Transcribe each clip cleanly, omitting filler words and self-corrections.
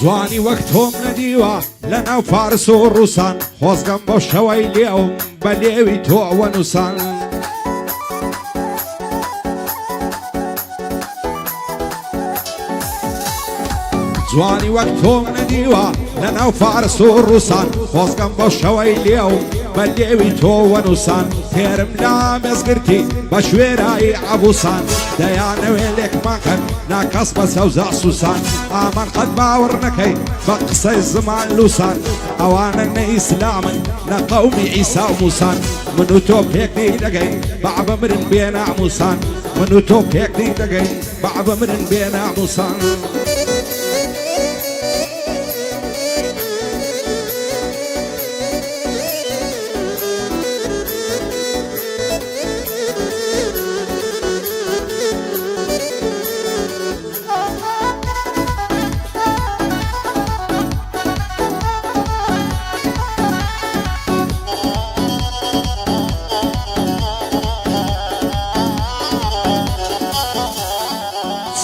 جوانی وەک تۆم نەدیوە لە ناو فارس و ڕووسان خۆزگەم بۆ شەوەی لێوم بە لێوی تۆ وەنووسان جوانی وەک تۆم نەدیوە لە ناو فارس و ڕووسان خۆزگەم بۆ شەوەی لێوم بە لێوی تۆ وەنووسان تێرم لا مێزگرتی بە شوێرایی عەبووسان دەیانەوێ لێکماکەن ناکەس بە سەوزە سووسان ئامان قەت باوەڕ نەکەی بە قسەی زمان لووسان ئەوانە نە ئیسلامن نە قەومی عیسا و موسان من و تۆ پێکدی دەگەین بەعبە مرن بێ ناموسان من و تۆ پێکدی دەگەین بەعبە مرن بێ ناموسان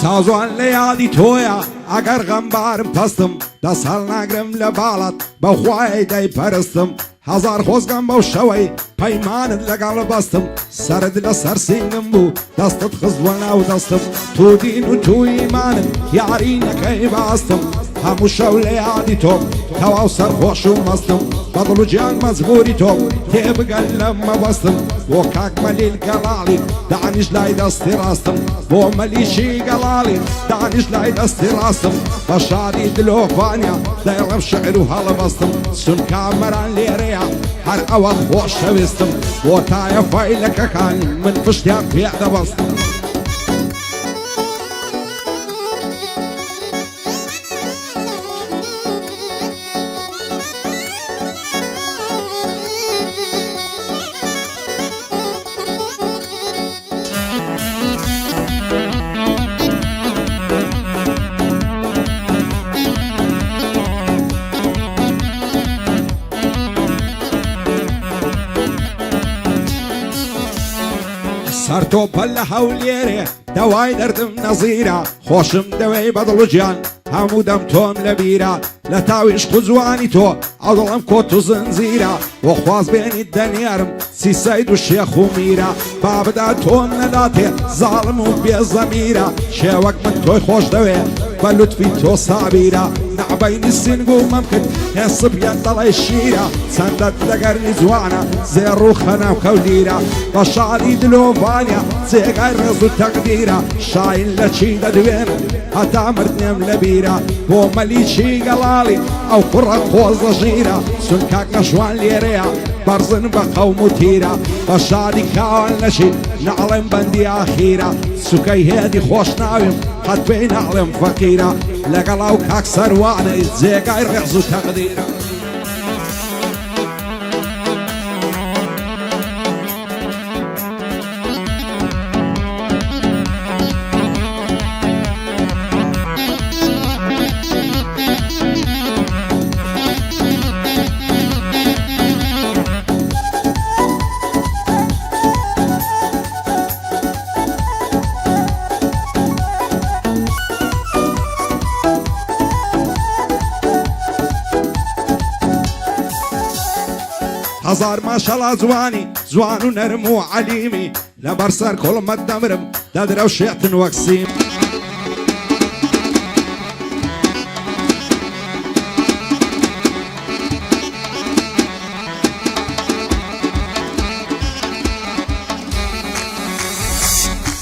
سازوان لە یادی تۆیە ئەگەر غەمبارم پەستم دەست هەڵ ناگرم لە باڵات بەخوای دەیپەرستم هەزار خۆزگەم بەو شەوەی پەیمانت لەگەڵ بەستم سەرت لە سەر سینگم بوو دەستت خزوە ناو دەستم تو دین و تو ئیمانت یارینەکەی باستم هەموو شەو لە یادی تۆم تەواو سەرخۆش و مەستم بەدڵ و گیان مەجبوری تۆم تێبگەن لە مەبەستم بۆ کاک مەلیل گەڵاڵی دانیش لای دەستی ڕاستم بۆ مەلیشی گەڵاڵی دانیش لای دەستی ڕاستم بە شادی دلۆڤانیا دەیڵم شعر و هەڵەبەستم سون کامەران لێرەیە هەر ئەوە خۆشەویستم بۆ تایە فەیلەکەکان من پشتیان پێ دەبەستم سەر تۆپە لە هەولێرێ دەوای دەردم نەزیرە خۆشم دەوێی بەدڵ و گیان هەموو دەم تۆم لە بیرە لە تاویش قوزوانی تۆ ئەو دڵم کۆت و زنجیرە بۆ خواز بێنیت دەنێرم سیسەید و شێخ و میرە بابدا تۆم نەداتێ زاڵم و بێزەمیرە شێوەک من تۆی خۆش دەوێ بە لوتفی تۆ سابیرە نعبەینی سینگ و مەمکرد هێسبیان دەڵێ شیرە چەندەت لەگەرنی جوانە زێڕ و خەناو کەولیرە بە شاری دلۆڤانیا جێگای ڕێز و تەقدیرە شاین لە چی دەدوێنم هەتا مردنێم لە بیرە بۆ مەلیکی گەڵاڵی ئەو کوڕە خۆزە ژیرە سون کاک نەشوان لێرەیە بەرزن بە قەوم و تیرە بە شادی کاوان نەشی نەڵێم بەندی ئاخیرە سوکەی هێدی خۆش ناویم قەت پێی ناڵێم فەقیرە لەگەڵ ئەو کاک سەروانەی جێگای ڕێز و تەقدیرە هەزار ماشەڵا جوانی جوان و نەرم و عەلیمی لەبەر سەر کوڵمت دەمرم دەدرە و شێتن وەک سیم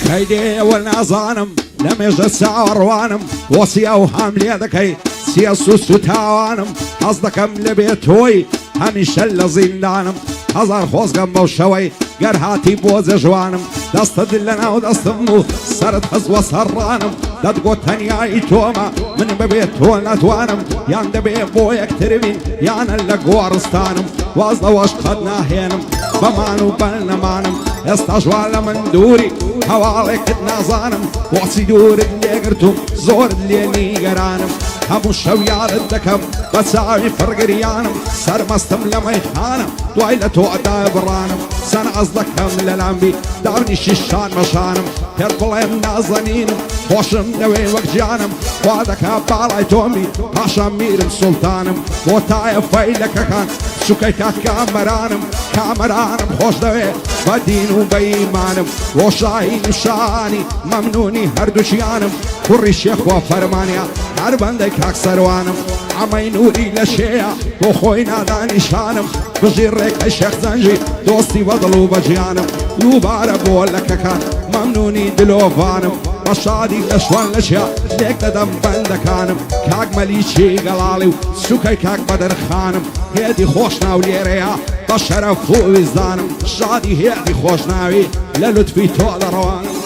کەی دێوە نازانم لە مێژە چاوەڕوانم بۆسی ئەو هەم لێ دەکەی چیە سوست و تاوانم حەز دەکەم لە بێت تۆی هەمیشە لە زیندانم هەزار خۆزگەم بەو شەوەی گەر هاتی بۆ جەژوانم دەستت لە ناو دەستم و سەرت هەزوە سەرڕانم دەتگۆ تەنیایی تۆمە من ببێت تۆ نەتوانم یان دەبێ بۆ یەکتربین یانە لە گۆڕستانم واز لەوەش قەت ناهێنم بەمان و بەل نەمانم ئێستا ژوان لە من دووری هەواڵێکت نازانم بۆچی دوورت لێگرتوم زۆرت لێ نیگەرانم هەموو شەو یارت دەکەم بە چاوی فڕگریانم سەرمەستم لە مەیخانم دوای لە تۆ ئەدا بڕانم سەن ئەز دەکەم لە لامبی داونیشی شان مەشانم هێر بڵێم نازەنینم خۆشم دەوێ وەک گیانم خوا دەکا باڵای تۆمی پاشان میرم سوڵتانم بۆ تایە فەیلەکەکان سوکەی کات کامەرانم خۆش دەوێ بە دین و بە ئیمانم بۆ شاهی نیشانی مەمنونی هەردووچیانم کوڕی شێخوا فەرمانیا هەر بەندەی کاک سەروانم ئەمەی نووری لە شێیە بۆ خۆی نادانیشانم بژی ڕێکەی شێخ زەنجی دۆستی بەدڵ و بەجیانم دووبارە بۆ لەکەکان مەمنونی دلۆڤانم بە شادی لە شوان لە شیا لێک دەدەم بەندەکانم کاک مەلیکی گەڵاڵی و سوکەی کاک بەدرخانم هێدی خۆشناو لێرەیە بە شەرەف و ویزدانم شادی هێدی خۆشناوی لە لوتفی تۆ دەڕەوانم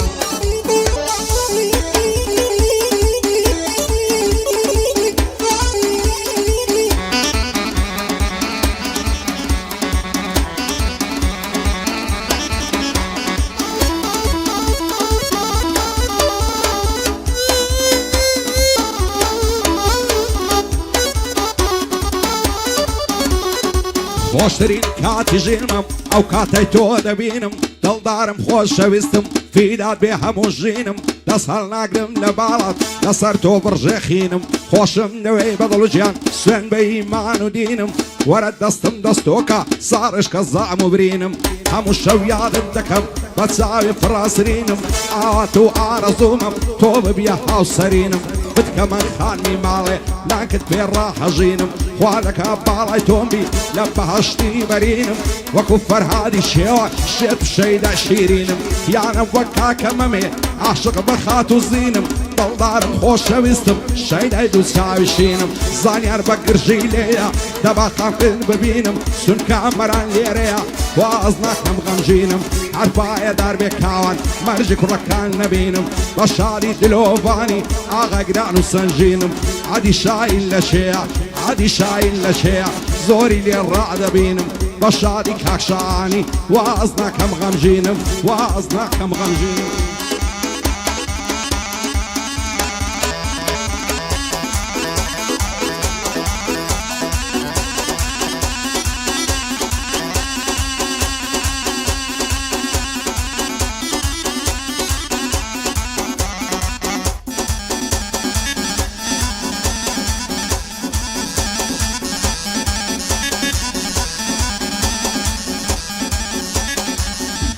خۆشترین کاتی ژینمم ئەو کاتەی تۆ دەبینم دڵدارم خۆشەویستم فیدات بێ هەموو ژینم دەست هەڵ ناگرم لە باڵات لەسەر تۆ بڕژێخینم خۆشم نەوەی بەدڵ و گیان سوێن بە ئیمان و دینم وەرە دەستم دەستۆکە ساڕش کە زەعم و برینم هەموو شەو یادت دەکەم بە چاوی فڕاسرینم ئاوات و ئارەزوومم تۆ ببیە هاوسەرینم بتکەمە خانمی ماڵێ ناکت پێ ڕاهەژینم خوا دەکا باڵای تۆمبی لە بەهەشتی بەرینم وەکو فەرهادی شێوە شێت شەیدا شیرینم یانم وەک کاکە مەمێ عاشق بە خات و زینم دڵدارم خۆشەویستم شەیدای دوو چاوی شینم زانیار بە گرژی لێیە دەبا خەمکن ببینم سونکە ئەمەران لێرەیە واز ناکەم غەمژینم هەرپایە دار بێ کاوان مەرجی کوڕەکان نەبینم بە شادی دلۆڤانی ئاغاگران و سەنجینم عادی شاین لە شێیە عادی شاین لە شێیە زۆری لێ ڕادەبینم بە شادی کاکشانی واز ناکەم غەمژینم واز ناکەم غەمژینم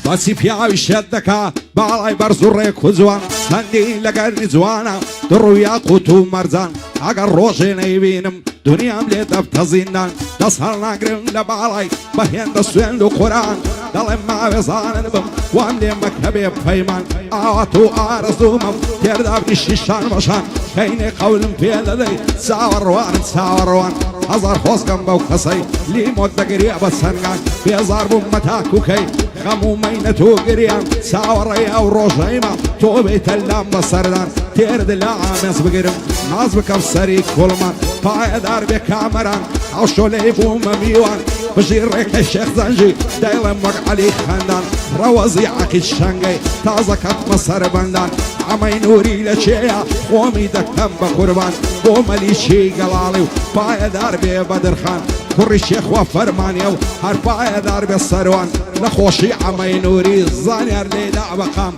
بەچی پیاوی شێت دەکا باڵای بەرز و ڕێک و جوان چەندی لەگەری جوانە دڕوویا قوت و مەرجان ئەگەر ڕۆژێ نەیبینم دنیام لێ دەبتە زیندان دەست هەڵ ناگرم لە باڵای بە هێندە سوێند و قوران دەڵێم ماوێزانن بم وام لێ مەکە بێ پەیمان ئاوات و ئارەزوومم تێردا بریشی شان بەشان کەینێ قەولم پێ دەدەی چاوەڕوانم چاوەڕوان هەزار خۆزگەم بەو کەسەی لیمۆت دەگریە بە سەنگان بێزار بووم مەتاکوکەی غەم و مەینەت و گریان چاوەڕێی ئەو ڕۆژەیمە تۆ بێتە لام بە سەردان تێرد لە ئامێز بگرم ناز بکەم سەری کوڵمان پایەدار بێ کامەران ئەو شۆلەی بوومە میوان بژی ڕێکەی شێخ زەنجی دەیڵێم وەک عەلی خەندان ڕەوەزی عەقید شەنگەی تازە کەتمە سەربەندان ئەمەی نووری لە چێیە خۆمی دەکەم بە قوربان بۆ مەلیکی گەڵاڵی و پایەدار بێ بەدرخان کوڕی شێخوا فەرمانیە و هەر پایەدار بێ سەروان لە خۆشی ئەمەی نووری زانیار لێدا بەقام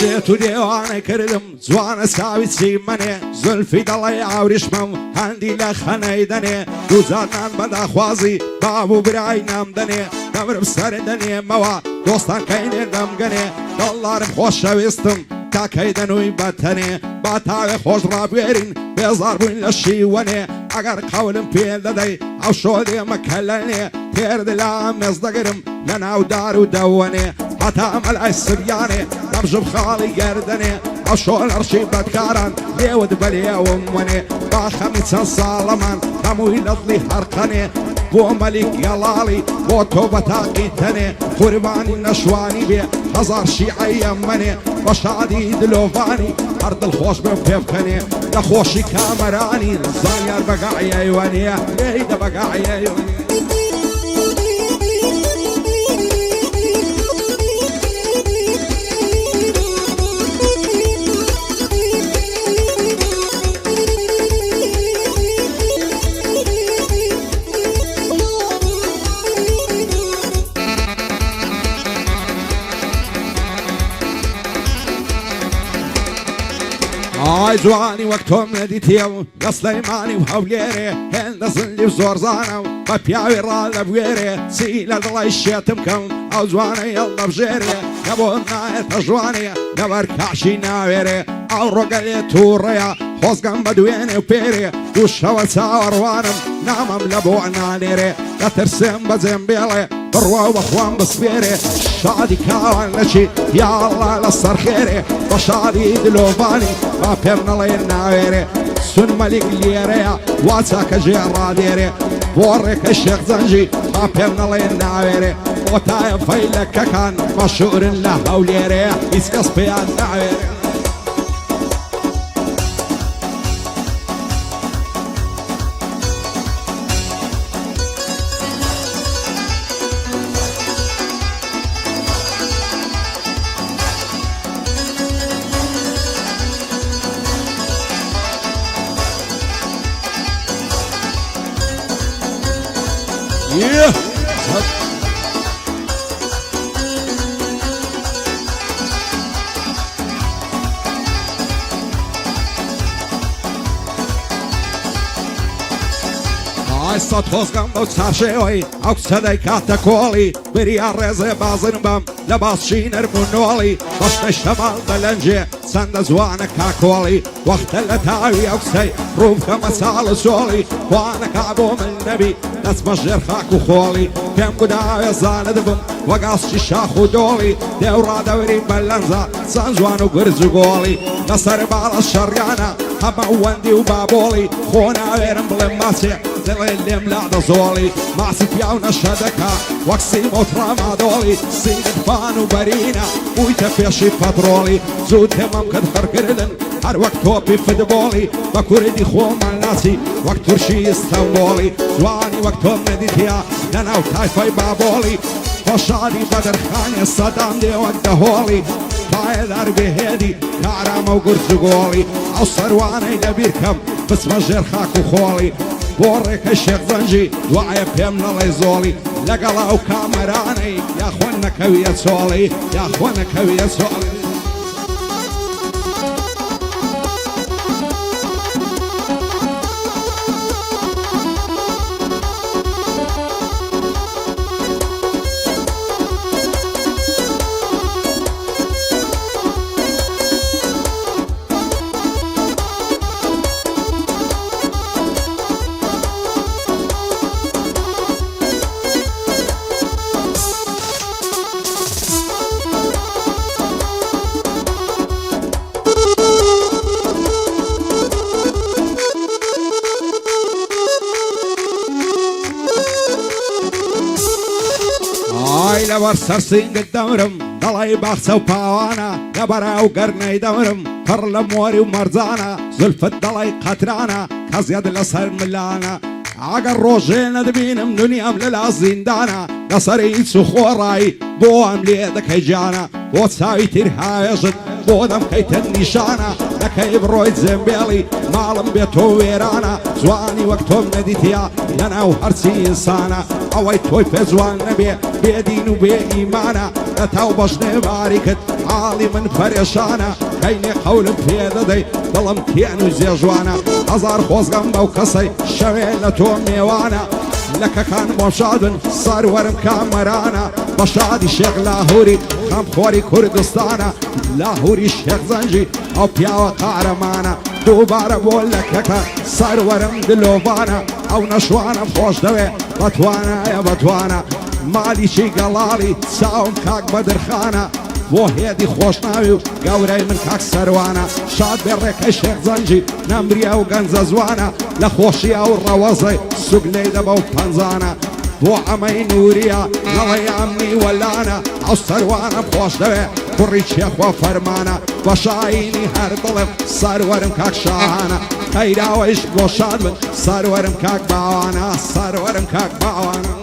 شێت و دێوانەی کردم جوانە چاوی چیمەنێ زولفی دەڵێ ئاوریشمەم هەندی لە خەنەی دەنێ دووجارنان بەداخوازی باب و برای نام دەنێ دەمرم سەر دەنێمەوە دۆستان کەینێ دەمگەنێ دڵدارم خۆشەویستم تاکەی دەنووی بەتەنێ با تاوێ خۆش ڕابێرین بێزار بووین لە شیوەنێ ئەگەر قەولم پێ دەدەی ئەو شۆدێ مەکەلەنێ تێردلا مێزدەگرم لە ناو دار و دەوەنێ هەتا ئەمەلای سریانێ دەمژم خاڵی گەردەنێ ئەو شۆل ئەرشی بەدکاران لێوت بەلێوم وەنێ باخەمی چەند ساڵەمان هەمووی لەدڵی هەرقەنێ بۆ مەلیک گەڵاڵی بۆ تۆ بەتاقی تەنێ قوربانی نەشوانی بێ هەزار شیعەی ئەمەنێ بە شادی دلۆڤانی هەر دڵخۆش بێ پێ بکەنێ لە خۆشی کامەرانی زانیار بەگاعیەیوانەیە لێیدە بەگاعیەیوانێ ئای جوانی وەک تۆم نەدیتێ و لە سلەیمانی و هەولێرێ هێندە زندی و زۆرزانە و بە پیاوی ڕا لە بوێرێ چی لە دڵی شێتم کەم ئەو جوانە هێڵ دەبژێرێ کە بۆ نایەتە جوانێ لەبەر کاشی ناوێرێ ئەو ڕۆگە لێ تووڕەیە خۆزگەم بە دوێنێ و پێرێ دووشەوە چاوەڕوانم نامەم لە بۆ نانێرێ دەترسێم بەجێم بێڵێ بڕوا و بەخوام بسپێرێ شادی کاوان نەچی یاڵا لە سەرخێرێ بە شادی دلۆڤانی با پێم نەڵێ ناوێرێ سون مەلیک لێرەیە وا چاکە ژێڕادێرێ بۆ ڕێکە شێخ زەنجی با پێم نەڵێ ناوێرێ ئۆتایە فەیلەکەکان مەشهورن لە هەولێرەیە هیچ کەس پێیان ناوێرێ ئایستا تۆزگەم بەو چارشێوەی ئەو کچەدەی کاتە کۆڵی بریا ڕێزێ بازن بەم لە باسچی نەرمونۆڵی بەشتەی شەماڵ بەلەنجێ چەندە جوانە کاکۆڵی وەختە لە تاوی ئەو کچەی ڕووکەمە چاڵە سۆڵی خوانەکا بۆ من نەبی دەچمە ژێر خاک و خۆڵی پێم گوداوێ زانە دەبم وەگاستی شاخ و دۆڵی دێوڕادەوری بەلەنجە چەند جوان و گرج و گۆڵی لەسەر باڵە شەڕیانە هەمە وەندی و بابۆڵی خۆ ناوێرم بڵێم ماچێ دڵێ لێم لا دەزۆڵی ماسی پیاو نەشە دەکا وەک سیمۆترا مادۆڵی سینگت فان و بەرینە بوویتە پێشی پەترۆڵی زوو تێمەم کرد هەرگردن هەر وەک تۆپی فدبۆڵی بە کوردی خۆمان ناسی وەک تورشی ئیستەنبۆڵی جوانی وەک تۆم نەدیتیا لەناو تایفای بابۆڵی خۆشادی بەدرخانێ سەدام دێ وەک دەهۆڵی پایەدار بێهێدی کارامە و گورج و گۆڵی ئەو سەروانەی لەبیرکەم بچمە ژێر خاک و خۆڵی بۆ ڕێکە شێخ زەنجی دوایە پێم نەڵێ زۆڵی لەگەڵ ئەو کامەرانەی یاخۆ نەکەویە چۆڵی یاخۆ نەکەویە چۆڵی لەبەر سەرسینگت دەمرم دەڵی باخچە و پاوانە لەبەراو گەرنەی دەمرم پڕ لە مۆری و مەرجانە زولفت دەڵی قەترانە کەزیەت لەسەر ملانە ئەگەر ڕۆژێ نەدبینم دونیام لەلا زیندانە لەسەری هیچ و خۆڕایی بۆ ئەم لێ دەکەی جانە بۆ چاوی تیر هاوێژت بۆ دەمکەیتە نیشانە دەکەی بڕۆیت زێمبێڵی ماڵم بێت تۆ وێرانە جوانی وەک تۆم نەدیتیا لەناو هەرچی ئینسانە ئەوەی تۆی پێ جوان نەبێ بێدین و بێ ئیمانە لە تاو بەشنێ باریکت حاڵی من پەرێشانە کەینێ قەولم پێ دەدەی دڵم تێن و زێژوانە هەزار خۆزگەم بەو کەسەی شەوێ لە تۆ میێوانە لەکەکان بۆ شادن سەروەرم کامەرانە بە شادی شێخ لاهوری خەمخۆری کوردستانە لاهوری شێخ زەنجی ئەو پیاوە قارەمانە دووبارە بۆ لەکەکە سەروەرم دلۆڤانە ئەو نەشوانم خۆش دەوێ بەتوانایە بەتوانە مالیشی گەڵاڵی چاوم کاک بەدرخانە بۆ هێدی خۆشناوی و گەورەی من کاک سەروانە شاد بێ ڕێکەی شێخ زەنجی نەمریە و گەنجە زوانە لە خۆشیە و ڕەوەزەی سوگ لێی دەبە و پەنجانە بۆ ئەمەی نووریە نەڵەی ئەمنی وەلانە ئەو سەروانم خۆش دەوێ کوڕی چێخوە فەرمانە بە شاینی هەر دڵم سەروەرم کاک شاهانە خەیراوەیش بۆ شاد بن سەروەرم کاک باوانە سەروەرم کاک باوانە